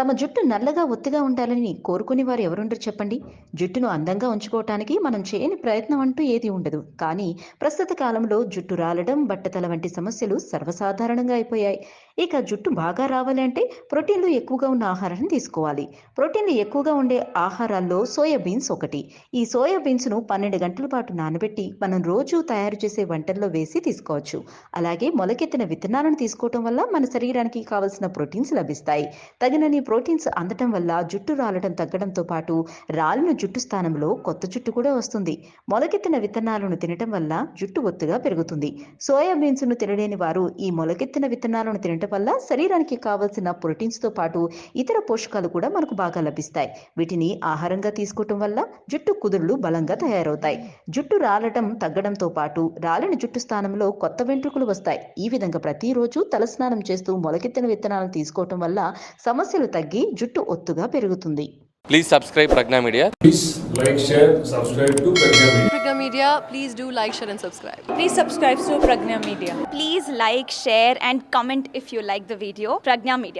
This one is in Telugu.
తమ జుట్టు నల్లగా ఒత్తుగా ఉండాలని కోరుకునే వారు ఎవరుండరు చెప్పండి. జుట్టును అందంగా ఉంచుకోవటానికి మనం చేయని ప్రయత్నం అంటూ ఏది ఉండదు. కానీ ప్రస్తుత కాలంలో జుట్టు రాలడం, బట్టతల వంటి సమస్యలు సర్వసాధారణంగా అయిపోయాయి. ఇక జుట్టు బాగా రావాలంటే ప్రోటీన్లు ఎక్కువగా ఉన్న ఆహారాన్ని తీసుకోవాలి. ప్రోటీన్లు ఎక్కువగా ఉండే ఆహారాల్లో సోయా బీన్స్ ఒకటి. ఈ సోయా బీన్స్ ను 12 గంటల పాటు నానబెట్టి మనం రోజు తయారు చేసే వంటల్లో వేసి తీసుకోవచ్చు. అలాగే మొలకెత్తిన విత్తనాలను తీసుకోవటం వల్ల మన శరీరానికి కావలసిన ప్రోటీన్స్ లభిస్తాయి. తగినన్ని ప్రోటీన్స్ అందటం వల్ల జుట్టు రాలడం తగ్గడంతో పాటు రాలిన జుట్టు స్థానంలో కొత్త జుట్టు కూడా వస్తుంది. మొలకెత్తిన విత్తనాలను తినటం వల్ల జుట్టు ఒత్తుగా పెరుగుతుంది. సోయా బీన్స్ ను తినలేని వారు ఈ మొలకెత్తిన విత్తనాలను తినటం వల్ల శరీరానికి కావలసిన ప్రోటీన్స్ తో పాటు ఇతర పోషకాలు కూడా మనకు బాగా లభిస్తాయి. వీటిని ఆహారంగా తీసుకోవటం వల్ల జుట్టు కుదురులు బలంగా తయారవుతాయి. జుట్టు రాలటం తగ్గడంతో పాటు రాలిన జుట్టు స్థానంలో కొత్త వెంట్రుకలు వస్తాయి. ఈ విధంగా ప్రతిరోజు తలస్నానం చేస్తూ మొలకెత్తిన విత్తనాలను తీసుకోవటం వల్ల సమస్యలు తగ్గి జుట్టు ఒత్తుగా పెరుగుతుంది. Please subscribe Pregnya Media. Please like, share, subscribe to Pregnya Media. Pregnya Media, please do like, share and subscribe. Please subscribe to Pregnya Media. Please like, share and comment if you like the video. Pregnya Media.